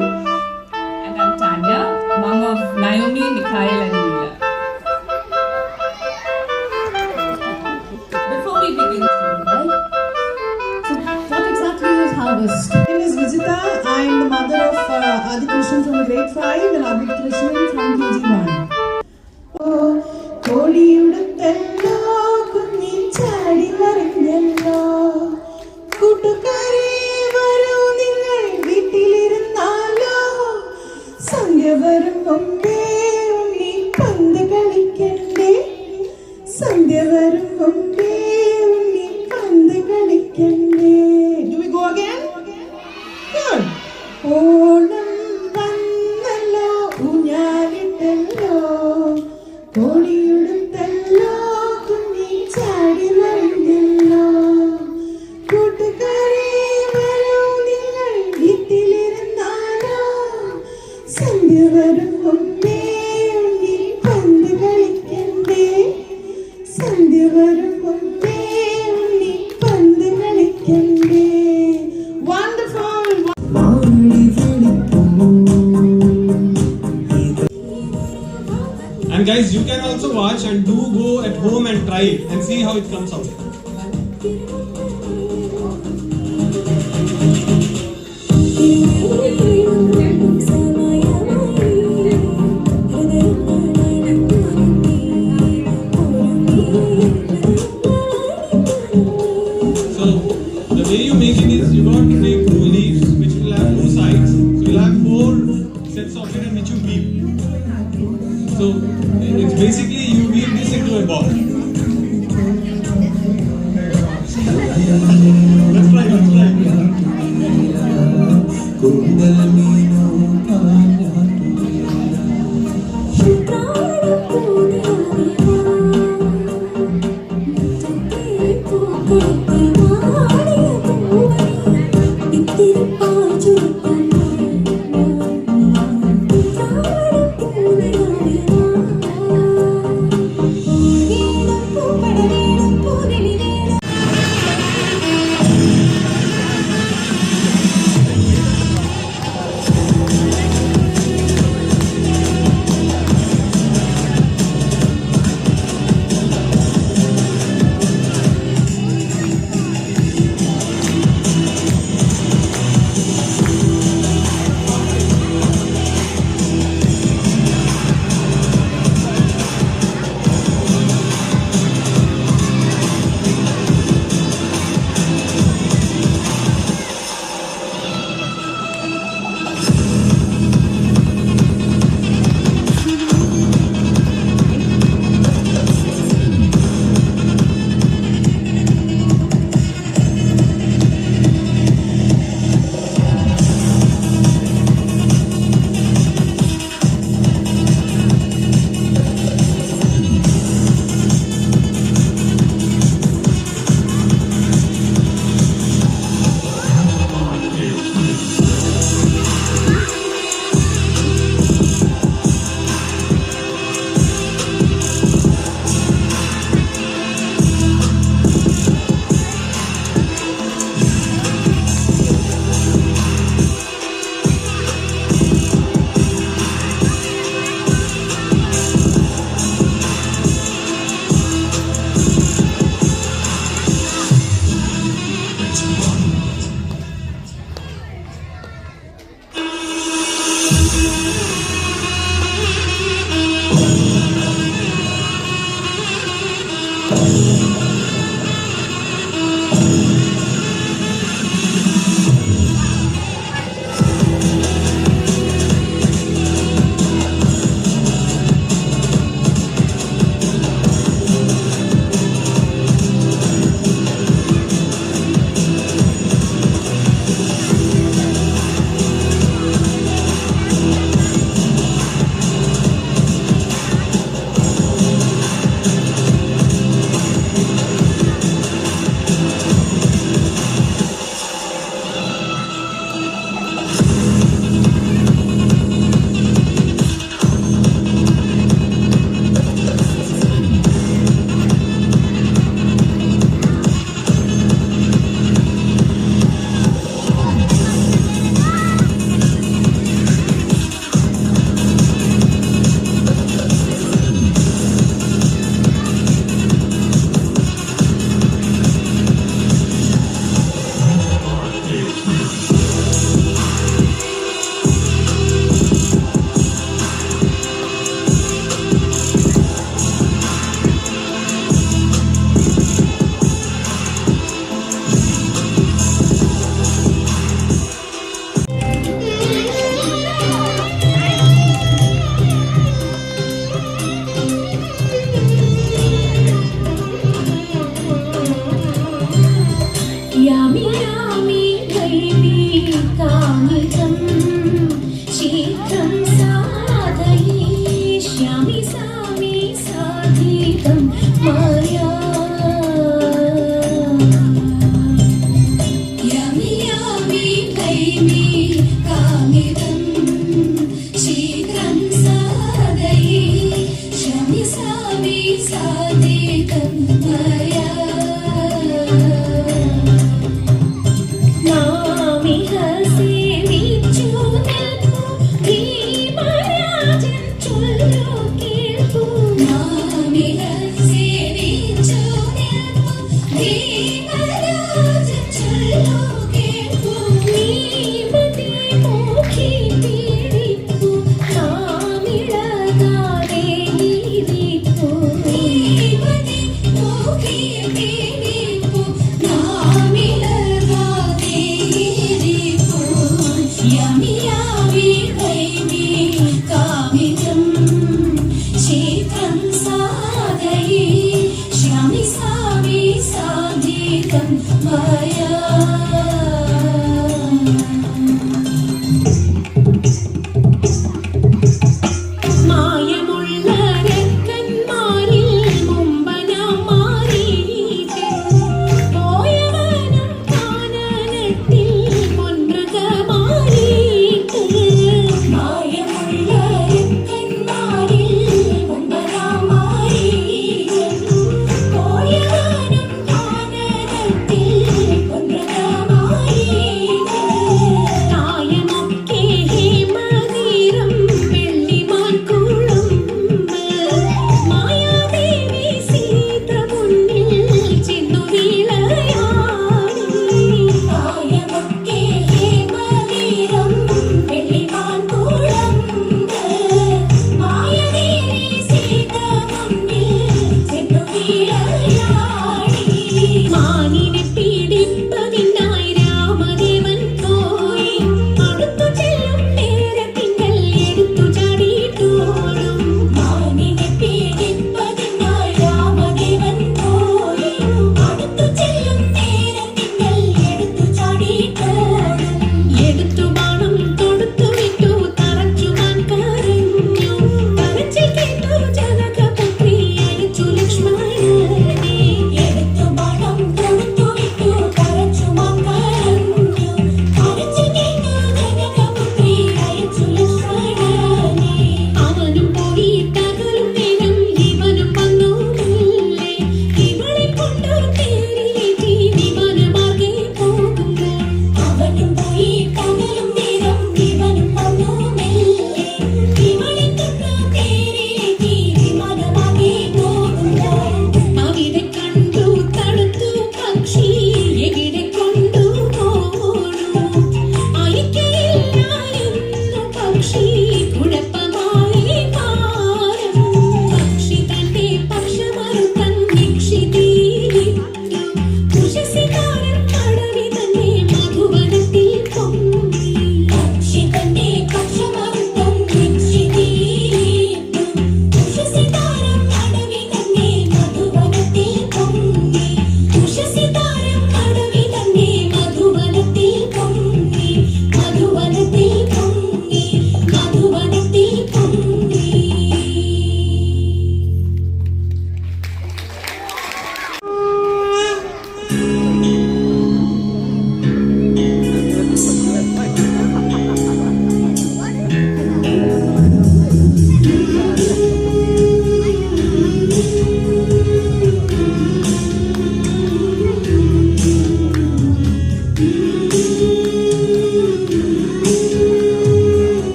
And I'm Tanya, mom of Naomi, Mikhail and Leela. Before we begin, right? So what exactly is harvest? My name is Vijita. I am the mother of Adi Krishnan from grade 5 and Abhit Krishnan from KG1. കോടിയുടുത്തല്ലോ കുഞ്ഞി ചാടി മറിഞ്ഞല്ലോ കൂട്ടുകാരെ വരൂ നിങ്ങൾ വീട്ടിലിരുന്നാലോ സന്ധ്യ വരും മുമ്പേ ഉണ്ണി പന്ത് കളിക്കണ്ടേ സന്ധ്യ വരും മുമ്പേ ഉണ്ണി പന്ത് കളിക്കണ്ടേ. Do we go again? Good. Onam വന്നല്ലോ ഊഞ്ഞാലിട്ടല്ലോ കോടിയുടുത്തല്ലോ കുഞ്ഞി ചാടി മറിഞ്ഞല്ലോ കൂട്ടുകാരെ വരൂ നിങ്ങൾ വീട്ടിലിരുന്നാലോ സന്ധ്യ വരും മുമ്പേ ഉണ്ണി പന്ത് കളിക്കണ്ടേ സന്ധ്യ വരും മുമ്പേ ഉണ്ണി പന്ത് കളിക്കണ്ടേ. Wonderful. And guys, you can also watch and do go at home and try it and see how it comes out. So the way you make it is you got to take 2 leaves which will have 2 sides. So you'll have 4 sets of it in which you weave. So it's basically you weave this into a ball. Let's try.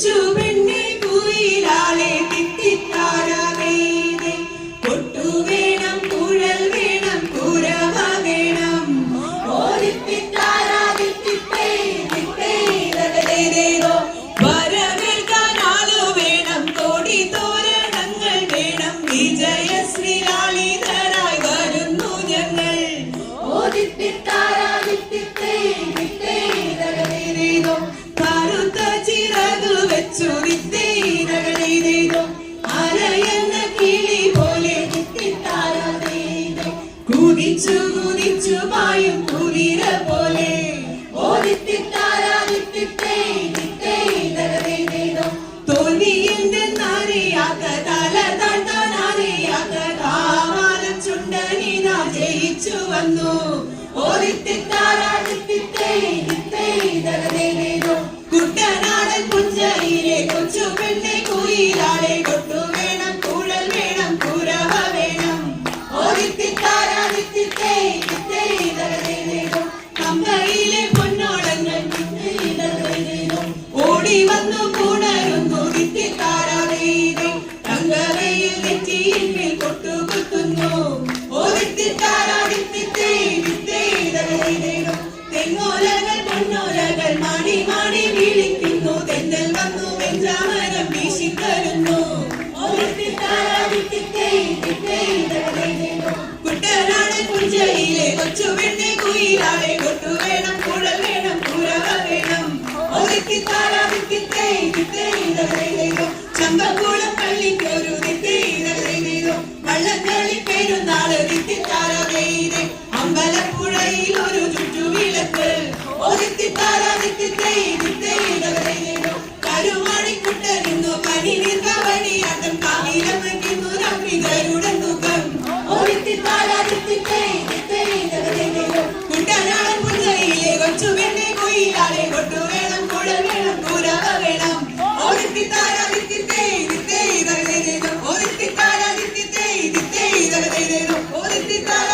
കൊച്ചു പെണ്ണെ കുയിലാളെ തിത്തിത്താരാവേദേ കൊട്ടു വേണം കുഴൽ വേണം കുരവ വേണം ഓരിത്തിത്താരാതിത്തിത്തേ തിത്തേ തകതേതേതോ വരവേൽക്കാൻ ആളു വേണം കോടി തോരണങ്ങൾ വേണം വിജയശ്രീലാളിതരായി വരുന്നു ഞങ്ങൾ ഓരിത്തിത്താരാതിത്തിത്തേ തിത്തേ തകതേതേതോ കറുത്ത ചിറകു വെച്ചു തിത്തേ തകതേതേതോ അരയെന്ന കിളി പോലെ തിത്തിത്താരാതേതോ കുതിച്ചു കുതിച്ചു പായും കുതിര പോലെ ഓരിത്തിത്താരാതിത്തിത്തേ തിത്തേ തകതേതേതോ തോൽവി എന്തെന്നറിയാത്ത തല താഴ്ത്താനറിയാത്ത കാവാലം ചുണ്ടനിതാ ജയിച്ചു വന്നു ഓരിത്തിത്താരാതിത്തിത്തേ തിത്തേ തകതേതേതോ കുട്ടനാടൻ പുഞ്ചയിലെ കൊച്ചു പെണ്ണെ കുയിലാളെ കൊട്ടു വേണം കുഴൽ വേണം കുരവ വേണം ഓരിത്തിത്താരാതിത്തിത്തേ തിത്തേ തകതേതേതോ കമ്പയിലെ പൊന്നോളങ്ങൾ തിത്തേ തകതേതേതോ ഓടി വന്നു പുണരുന്നു തിത്തിത്താരാതേതേ തങ്കവയിൽ നെറ്റിയിൽ കൊട്ടുകുത്തുന്നു ഓരിത്തിത്താരാതിത്തിത്തേ തിത്തേ തകതേതേതോ തെങ്ങോലകൾ പൊന്നോലകൾ മാടി മാടി വിളിക്കുന്നു തെന്നൽ വന്നു വെഞ്ചാമരം വീശിത്തരുന്നു കുട്ടനാടൻ പുഞ്ചയിലെ കൊച്ചു പെണ്ണെ കുയിലാളെ കൊട്ടു വേണം കുഴൽ വേണം കുരവ വേണം ചമ്പക്കുളം പള്ളിക്കൊരു തിത്തേതോ വള്ളംകളി പെരുന്നാള് തിത്തിത്താരാതേതേ അമ്പലപ്പുഴയിൽ ഒരു ചുറ്റുവിളക്ക് കരുമാണിക്കുട്ടരുന്നു പനി നിർവണിയാട്ടം കാവിലമയ്ക്കുന്നു രമ്മികരുടെ മുഖം കുട്ടനാടൻ പുഞ്ചയിലെ കൊച്ചു പെണ്ണെ കുയിലാളെ കൊട്ടു വേണം കുഴൽ വേണം കുരവ വേണം ഓരിത്തിത്താരാതിത്തിത്തേ തിത്തേ തകതേതേതോ ഓരിത്തിത്താരാതിത്തിത്തേ തിത്തേ തകതേതേതോ ഓരിത്തിത്താര